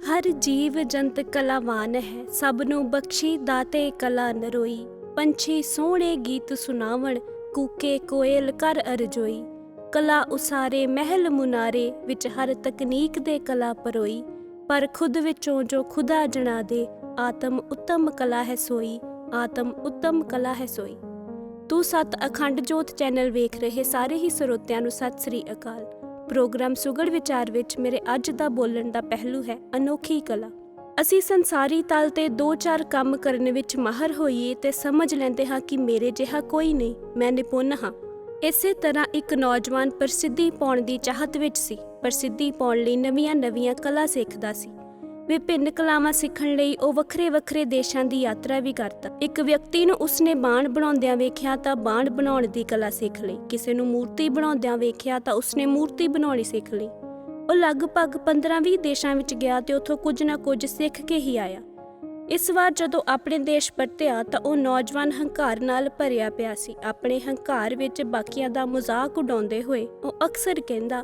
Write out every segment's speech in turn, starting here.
हर जीव जंत कलावान है, सब नूं बख्शी दाते कला नरोई। पंछी सोहणे गीत सुनावण, कूके कोयल कर अरजोई। कला उसारे महल मुनारे, विच हर तकनीक दे कला परोई। पर खुद विचों जो खुदा जना दे, आत्म उत्तम कला है सोई। आत्म उत्तम कला है सोई। तू सत अखंड जोत चैनल वेख रहे ਸਾਰੇ ਹੀ ਸਰੋਤਿਆਂ ਨੂੰ ਸਤਿ ਸ੍ਰੀ ਅਕਾਲ। ਪ੍ਰੋਗਰਾਮ ਸੁਗੜ ਵਿਚਾਰ ਵਿੱਚ ਮੇਰੇ ਅੱਜ ਦਾ ਬੋਲਣ ਦਾ ਪਹਿਲੂ ਹੈ ਅਨੋਖੀ ਕਲਾ। ਅਸੀਂ ਸੰਸਾਰੀ ਤਲ ਤੇ 2-4 ਕੰਮ ਕਰਨ ਵਿੱਚ ਮਾਹਰ ਹੋਈਏ ਤੇ ਸਮਝ ਲੈਂਦੇ ਹਾਂ ਕਿ ਮੇਰੇ ਜਿਹਾ ਕੋਈ ਨਹੀਂ, ਮੈਂ ਨਿਪੁੰਨ ਹਾਂ। ਇਸੇ ਤਰ੍ਹਾਂ ਇੱਕ ਨੌਜਵਾਨ ਪ੍ਰਸਿੱਧੀ ਪਾਉਣ ਦੀ ਚਾਹਤ ਵਿੱਚ ਸੀ। ਪ੍ਰਸਿੱਧੀ ਪਾਉਣ ਲਈ ਨਵੀਆਂ ਕਲਾ ਸਿੱਖਦਾ ਸੀ। ਵਿਭਿੰਨ ਕਲਾਵਾਂ ਸਿੱਖਣ ਲਈ ਉਹ ਵੱਖਰੇ ਦੇਸ਼ਾਂ ਦੀ ਯਾਤਰਾ ਵੀ ਕਰਦਾ। ਇੱਕ ਵਿਅਕਤੀ ਨੂੰ ਉਸਨੇ ਬਾਣ ਬਣਾਉਂਦਿਆਂ ਵੇਖਿਆ ਤਾਂ ਬਾਣ ਬਣਾਉਣ ਦੀ ਕਲਾ ਸਿੱਖ ਲਈ। ਕਿਸੇ ਨੂੰ ਮੂਰਤੀ ਬਣਾਉਂਦਿਆਂ ਵੇਖਿਆ ਤਾਂ ਉਸਨੇ ਮੂਰਤੀ ਬਣਾਉਣੀ ਸਿੱਖ ਲਈ। ਉਹ ਲਗਭਗ 15-20 ਦੇਸ਼ਾਂ ਵਿੱਚ ਗਿਆ ਤੇ ਉੱਥੋਂ ਕੁਝ ਨਾ ਕੁਝ ਸਿੱਖ ਕੇ ਹੀ ਆਇਆ। ਇਸ ਵਾਰ ਜਦੋਂ ਆਪਣੇ ਦੇਸ਼ ਪਰਤਿਆ ਤਾਂ ਉਹ ਨੌਜਵਾਨ ਹੰਕਾਰ ਨਾਲ ਭਰਿਆ ਪਿਆ ਸੀ। ਆਪਣੇ ਹੰਕਾਰ ਵਿੱਚ ਬਾਕੀਆਂ ਦਾ ਮਜ਼ਾਕ ਉਡਾਉਂਦੇ ਹੋਏ ਉਹ ਅਕਸਰ ਕਹਿੰਦਾ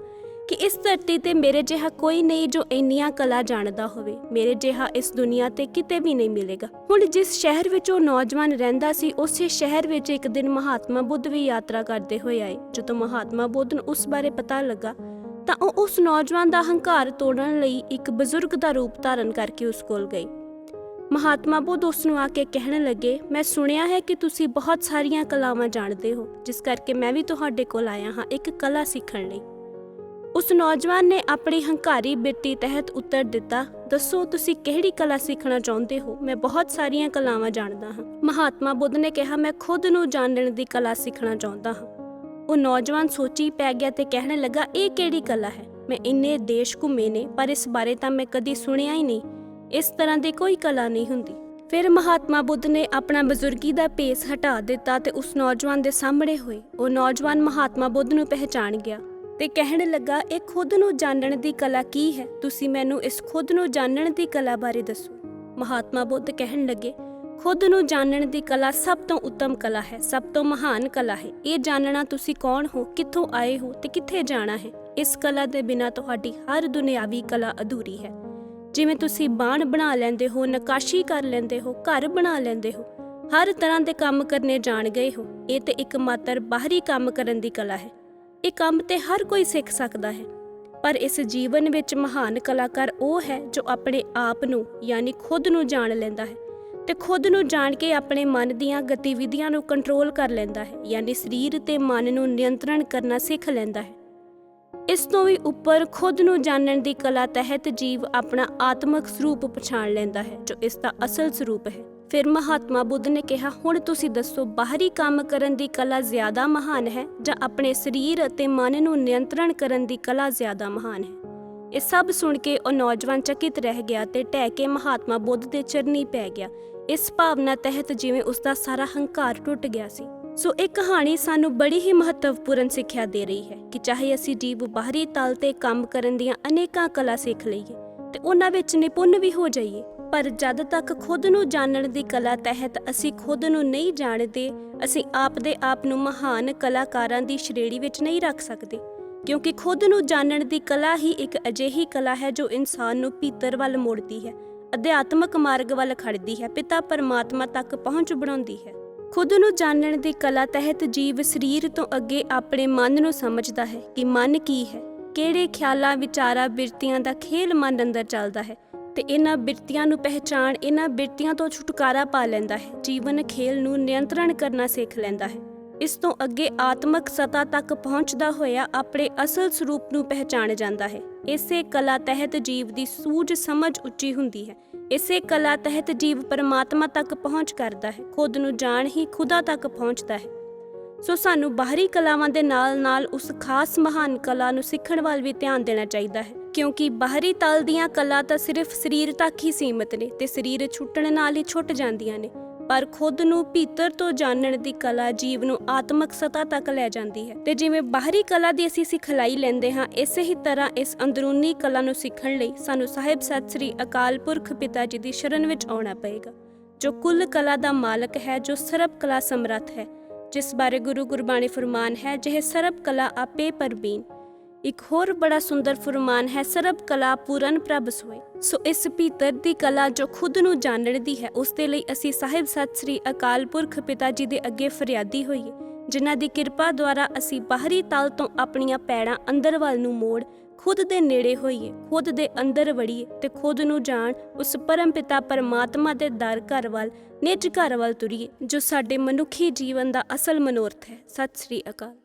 ਕਿ ਇਸ ਧਰਤੀ ਤੇ ਮੇਰੇ ਜਿਹਾ ਕੋਈ ਨਹੀਂ ਜੋ ਇੰਨੀਆਂ ਕਲਾ ਜਾਣਦਾ ਹੋਵੇ। ਮੇਰੇ ਜਿਹਾ ਇਸ ਦੁਨੀਆ ਤੇ ਕਿਤੇ ਵੀ ਨਹੀਂ ਮਿਲੇਗਾ। ਹੁਣ ਜਿਸ ਸ਼ਹਿਰ ਵਿੱਚ ਉਹ ਨੌਜਵਾਨ ਰਹਿੰਦਾ ਸੀ, ਉਸੇ ਸ਼ਹਿਰ ਵਿੱਚ ਇੱਕ ਦਿਨ ਮਹਾਤਮਾ ਬੁੱਧ ਵੀ ਯਾਤਰਾ ਕਰਦੇ ਹੋਏ ਆਏ। ਜਦੋਂ ਮਹਾਤਮਾ ਬੁੱਧ ਨੂੰ ਉਸ ਬਾਰੇ ਪਤਾ ਲੱਗਾ ਤਾਂ ਉਹ ਉਸ ਨੌਜਵਾਨ ਦਾ ਹੰਕਾਰ ਤੋੜਨ ਲਈ ਇੱਕ ਬਜ਼ੁਰਗ ਦਾ ਰੂਪ ਧਾਰਨ ਕਰਕੇ ਉਸ ਕੋਲ ਗਏ। ਮਹਾਤਮਾ ਬੁੱਧ ਉਸ ਨੂੰ ਆ ਕੇ ਕਹਿਣ ਲੱਗੇ, ਮੈਂ ਸੁਣਿਆ ਹੈ ਕਿ ਤੁਸੀਂ ਬਹੁਤ ਸਾਰੀਆਂ ਕਲਾਵਾਂ ਜਾਣਦੇ ਹੋ, ਜਿਸ ਕਰਕੇ ਮੈਂ ਵੀ ਤੁਹਾਡੇ ਕੋਲ ਆਇਆ ਹਾਂ ਇੱਕ ਕਲਾ ਸਿੱਖਣ ਲਈ। ਉਸ ਨੌਜਵਾਨ ਨੇ ਆਪਣੀ ਹੰਕਾਰੀ ਬਿਰਤੀ ਤਹਿਤ ਉੱਤਰ ਦਿੱਤਾ, ਦੱਸੋ ਤੁਸੀਂ ਕਿਹੜੀ ਕਲਾ ਸਿੱਖਣਾ ਚਾਹੁੰਦੇ ਹੋ? ਮੈਂ ਬਹੁਤ ਸਾਰੀਆਂ ਕਲਾਵਾਂ ਜਾਣਦਾ ਹਾਂ। ਮਹਾਤਮਾ ਬੁੱਧ ਨੇ ਕਿਹਾ, ਮੈਂ ਖੁਦ ਨੂੰ ਜਾਣਨ ਦੀ ਕਲਾ ਸਿੱਖਣਾ ਚਾਹੁੰਦਾ ਹਾਂ। ਉਹ ਨੌਜਵਾਨ ਸੋਚੀ ਪੈ ਗਿਆ ਤੇ ਕਹਿਣ ਲੱਗਾ, ਇਹ ਕਿਹੜੀ ਕਲਾ ਹੈ? ਮੈਂ ਇੰਨੇ ਦੇਸ਼ ਘੁੰਮੇ ਨੇ ਪਰ ਇਸ ਬਾਰੇ ਤਾਂ ਮੈਂ ਕਦੀ ਸੁਣਿਆ ਹੀ ਨਹੀਂ। ਇਸ ਤਰ੍ਹਾਂ ਦੀ ਕੋਈ ਕਲਾ ਨਹੀਂ ਹੁੰਦੀ। ਫਿਰ ਮਹਾਤਮਾ ਬੁੱਧ ਨੇ ਆਪਣਾ ਬਜ਼ੁਰਗੀ ਦਾ ਭੇਸ ਹਟਾ ਦਿੱਤਾ ਤੇ ਉਸ ਨੌਜਵਾਨ ਦੇ ਸਾਹਮਣੇ ਹੋਏ। ਉਹ ਨੌਜਵਾਨ ਮਹਾਤਮਾ ਬੁੱਧ ਨੂੰ ਪਹਿਚਾਣ ਗਿਆ ਤੇ ਕਹਿਣ ਲੱਗਾ, ਇਹ ਖੁਦ ਨੂੰ ਜਾਣਨ ਦੀ ਕਲਾ ਕੀ ਹੈ? ਤੁਸੀਂ ਮੈਨੂੰ ਇਸ ਖੁਦ ਨੂੰ ਜਾਣਨ ਦੀ ਕਲਾ ਬਾਰੇ ਦੱਸੋ। ਮਹਾਤਮਾ ਬੁੱਧ ਕਹਿਣ ਲੱਗੇ, ਖੁਦ ਨੂੰ ਜਾਣਨ ਦੀ ਕਲਾ ਸਭ ਤੋਂ ਉੱਤਮ ਕਲਾ ਹੈ, ਸਭ ਤੋਂ ਮਹਾਨ ਕਲਾ ਹੈ। ਇਹ ਜਾਣਨਾ ਤੁਸੀਂ ਕੌਣ ਹੋ, ਕਿੱਥੋਂ ਆਏ ਹੋ ਤੇ ਕਿੱਥੇ ਜਾਣਾ ਹੈ। ਇਸ ਕਲਾ ਦੇ ਬਿਨਾਂ ਤੁਹਾਡੀ ਹਰ ਦੁਨਿਆਵੀ ਕਲਾ ਅਧੂਰੀ ਹੈ। ਜਿਵੇਂ ਤੁਸੀਂ ਬਾਣ ਬਣਾ ਲੈਂਦੇ ਹੋ, ਨਕਾਸ਼ੀ ਕਰ ਲੈਂਦੇ ਹੋ, ਘਰ ਬਣਾ ਲੈਂਦੇ ਹੋ, ਹਰ ਤਰ੍ਹਾਂ ਦੇ ਕੰਮ ਕਰਨੇ ਜਾਣ ਗਏ ਹੋ, ਇਹ ਤੇ ਇੱਕ ਮਾਤਰ ਬਾਹਰੀ ਕੰਮ ਕਰਨ ਦੀ ਕਲਾ ਹੈ। ਇਹ ਕੰਮ ਤੇ ਹਰ ਕੋਈ ਸਿੱਖ ਸਕਦਾ ਹੈ, ਪਰ ਇਸ ਜੀਵਨ ਵਿੱਚ ਮਹਾਨ ਕਲਾਕਾਰ ਉਹ ਹੈ ਜੋ ਆਪਣੇ ਆਪ ਨੂੰ ਯਾਨੀ ਖੁਦ ਨੂੰ ਜਾਣ ਲੈਂਦਾ ਹੈ ਤੇ ਖੁਦ ਨੂੰ ਜਾਣ ਕੇ ਆਪਣੇ ਮਨ ਦੀਆਂ ਗਤੀਵਿਧੀਆਂ ਨੂੰ ਕੰਟਰੋਲ ਕਰ ਲੈਂਦਾ ਹੈ, ਯਾਨੀ ਸਰੀਰ ਤੇ ਮਨ ਨੂੰ ਨਿਯੰਤਰਣ ਕਰਨਾ ਸਿੱਖ ਲੈਂਦਾ ਹੈ। ਇਸ ਤੋਂ ਵੀ ਉੱਪਰ ਖੁਦ ਨੂੰ ਜਾਣਨ ਦੀ ਕਲਾ ਤਹਿਤ ਜੀਵ ਆਪਣਾ ਆਤਮਿਕ ਸਰੂਪ ਪਛਾਣ ਲੈਂਦਾ ਹੈ ਜੋ ਇਸ ਦਾ ਅਸਲ ਸਰੂਪ ਹੈ। ਫਿਰ ਮਹਾਤਮਾ ਬੁੱਧ ਨੇ ਕਿਹਾ, ਹੁਣ ਤੁਸੀਂ ਦੱਸੋ, ਬਾਹਰੀ ਕੰਮ ਕਰਨ ਦੀ ਕਲਾ ਜ਼ਿਆਦਾ ਮਹਾਨ ਹੈ ਜਾਂ ਆਪਣੇ ਸਰੀਰ ਅਤੇ ਮਨ ਨੂੰ ਨਿਯੰਤਰਣ ਕਰਨ ਦੀ ਕਲਾ ਜ਼ਿਆਦਾ ਮਹਾਨ ਹੈ? ਇਹ ਸਭ ਸੁਣ ਕੇ ਉਹ ਨੌਜਵਾਨ ਚਕਿਤ ਰਹਿ ਗਿਆ ਤੇ ਢਹਿ ਕੇ ਮਹਾਤਮਾ ਬੁੱਧ ਦੇ ਚਰਨੀ ਪੈ ਗਿਆ। ਇਸ ਭਾਵਨਾ ਤਹਿਤ ਜਿਵੇਂ ਉਸ ਦਾ ਸਾਰਾ ਹੰਕਾਰ ਟੁੱਟ ਗਿਆ ਸੀ। ਸੋ ਇਹ ਕਹਾਣੀ ਸਾਨੂੰ ਬੜੀ ਹੀ ਮਹੱਤਵਪੂਰਨ ਸਿੱਖਿਆ ਦੇ ਰਹੀ ਹੈ ਕਿ ਚਾਹੇ ਅਸੀਂ ਜੀਵ ਬਾਹਰੀ ਤਲ ਤੇ ਕੰਮ ਕਰਨ ਦੀਆਂ ਅਨੇਕਾਂ ਕਲਾ ਸਿੱਖ ਲਈਏ ਤੇ ਉਹਨਾਂ ਵਿੱਚ ਨਿਪੁੰਨ ਵੀ ਹੋ ਜਾਈਏ, ਪਰ ਜਦ ਤੱਕ ਖੁਦ ਨੂੰ ਜਾਣਨ ਦੀ ਕਲਾ ਤਹਿਤ ਅਸੀਂ ਖੁਦ ਨੂੰ ਨਹੀਂ ਜਾਣਦੇ, ਅਸੀਂ ਆਪਦੇ ਆਪ ਨੂੰ ਮਹਾਨ ਕਲਾਕਾਰਾਂ ਦੀ ਸ਼੍ਰੇਣੀ ਵਿੱਚ ਨਹੀਂ ਰੱਖ ਸਕਦੇ। ਕਿਉਂਕਿ ਖੁਦ ਨੂੰ ਜਾਣਨ ਦੀ ਕਲਾ ਹੀ ਇੱਕ ਅਜਿਹੀ ਕਲਾ ਹੈ ਜੋ ਇਨਸਾਨ ਨੂੰ ਭੀਤਰ ਵੱਲ ਮੋੜਦੀ ਹੈ, ਅਧਿਆਤਮਕ ਮਾਰਗ ਵੱਲ ਖੜਦੀ ਹੈ, ਪਿਤਾ ਪਰਮਾਤਮਾ ਤੱਕ ਪਹੁੰਚ ਬਣਾਉਂਦੀ ਹੈ। ਖੁਦ ਨੂੰ ਜਾਣਨ ਦੀ ਕਲਾ ਤਹਿਤ ਜੀਵ ਸਰੀਰ ਤੋਂ ਅੱਗੇ ਆਪਣੇ ਮਨ ਨੂੰ ਸਮਝਦਾ ਹੈ ਕਿ ਮਨ ਕੀ ਹੈ, ਕਿਹੜੇ ਖਿਆਲਾਂ, ਵਿਚਾਰਾਂ, ਬਿਰਤੀਆਂ ਦਾ ਖੇਲ ਮਨ ਅੰਦਰ ਚੱਲਦਾ ਹੈ ਤੇ ਇਹਨਾਂ ਬਿਰਤੀਆਂ ਨੂੰ ਪਹਿਚਾਣ, ਇਹਨਾਂ ਬਿਰਤੀਆਂ ਤੋਂ ਛੁਟਕਾਰਾ ਪਾ ਲੈਂਦਾ ਹੈ। ਜੀਵਨ ਖੇਲ ਨੂੰ ਨਿਯੰਤਰਣ ਕਰਨਾ ਸਿੱਖ ਲੈਂਦਾ ਹੈ। ਇਸ ਤੋਂ ਅੱਗੇ ਆਤਮਿਕ ਸਤਾ ਤੱਕ ਪਹੁੰਚਦਾ ਹੋਇਆ ਆਪਣੇ ਅਸਲ ਸਰੂਪ ਨੂੰ ਪਹਿਚਾਣ ਜਾਂਦਾ ਹੈ। ਇਸੇ ਕਲਾ ਤਹਿਤ ਜੀਵ ਦੀ ਸੂਝ ਸਮਝ ਉੱਚੀ ਹੁੰਦੀ ਹੈ। ਇਸੇ ਕਲਾ ਤਹਿਤ ਜੀਵ ਪਰਮਾਤਮਾ ਤੱਕ ਪਹੁੰਚ ਕਰਦਾ ਹੈ। ਖੁਦ ਨੂੰ ਜਾਣ ਹੀ ਖੁਦਾ ਤੱਕ ਪਹੁੰਚਦਾ ਹੈ। ਸੋ ਸਾਨੂੰ ਬਾਹਰੀ ਕਲਾਵਾਂ ਦੇ ਨਾਲ ਉਸ ਖਾਸ ਮਹਾਨ ਕਲਾ ਨੂੰ ਸਿੱਖਣ ਵੱਲ ਵੀ ਧਿਆਨ ਦੇਣਾ ਚਾਹੀਦਾ ਹੈ, ਕਿਉਂਕਿ ਬਾਹਰੀ ਤਲ ਦੀਆਂ ਕਲਾ ਤਾਂ ਸਿਰਫ ਸਰੀਰ ਤੱਕ ਹੀ ਸੀਮਿਤ ਨੇ ਤੇ ਸਰੀਰ ਛੁੱਟਣ ਨਾਲ ਹੀ ਛੁੱਟ ਜਾਂਦੀਆਂ ਨੇ, ਪਰ ਖੁਦ ਨੂੰ ਭੀਤਰ ਤੋਂ ਜਾਣਨ ਦੀ ਕਲਾ ਜੀਵ ਨੂੰ ਆਤਮਿਕ ਸਤਾ ਤੱਕ ਲੈ ਜਾਂਦੀ ਹੈ। ਤੇ ਜਿਵੇਂ ਬਾਹਰੀ ਕਲਾ ਦੀ ਅਸੀਂ ਸਿਖਲਾਈ ਲੈਂਦੇ ਹਾਂ, ਇਸੇ ਹੀ ਤਰ੍ਹਾਂ ਇਸ ਅੰਦਰੂਨੀ ਕਲਾ ਨੂੰ ਸਿੱਖਣ ਲਈ ਸਾਨੂੰ ਸਾਹਿਬ ਸਤਿ ਸ੍ਰੀ ਅਕਾਲ ਪੁਰਖ ਪਿਤਾ ਜੀ ਦੀ ਸ਼ਰਨ ਵਿੱਚ ਆਉਣਾ ਪਏਗਾ, ਜੋ ਕੁੱਲ ਕਲਾ ਦਾ ਮਾਲਕ ਹੈ, ਜੋ ਸਰਬ ਕਲਾ ਸਮਰੱਥ ਹੈ, ਜਿਸ ਬਾਰੇ ਗੁਰੂ ਗੁਰਬਾਣੀ ਫਰਮਾਨ ਹੈ, ਜਿਹੇ ਸਰਬ ਕਲਾ ਆਪੇ ਪਰਬੀਨ। ਇੱਕ ਹੋਰ ਬੜਾ ਸੁੰਦਰ ਫੁਰਮਾਨ ਹੈ, ਸਰਬ ਕਲਾ ਪੂਰਨ ਪ੍ਰਭ ਸੋਏ। ਸੋ ਇਸ ਭੀਤਰ ਦੀ ਕਲਾ ਜੋ ਖੁਦ ਨੂੰ ਜਾਣਨ ਦੀ ਹੈ, ਉਸ ਦੇ ਲਈ ਅਸੀਂ ਸਾਹਿਬ ਸਤਿ ਸ੍ਰੀ ਅਕਾਲ ਪੁਰਖ ਪਿਤਾ ਜੀ ਦੇ ਅੱਗੇ ਫਰਿਆਦੀ ਹੋਈਏ, ਜਿਨ੍ਹਾਂ ਦੀ ਕਿਰਪਾ ਦੁਆਰਾ ਅਸੀਂ ਬਾਹਰੀ ਤਲ ਤੋਂ ਆਪਣੀਆਂ ਪੈੜਾਂ ਅੰਦਰ ਵੱਲ ਨੂੰ ਮੋੜ ਖੁਦ ਦੇ ਨੇੜੇ ਹੋਈਏ, ਖੁਦ ਦੇ ਅੰਦਰ ਵੜੀਏ ਤੇ ਖੁਦ ਨੂੰ ਜਾਣ ਉਸ ਪਰਮ ਪਿਤਾ ਪਰਮਾਤਮਾ ਦੇ ਦਰ ਘਰ ਵੱਲ, ਨਿੱਜ ਘਰ ਵੱਲ ਤੁਰੀਏ, ਜੋ ਸਾਡੇ ਮਨੁੱਖੀ ਜੀਵਨ ਦਾ ਅਸਲ ਮਨੋਰਥ ਹੈ। ਸਤਿ ਸ੍ਰੀ ਅਕਾਲ।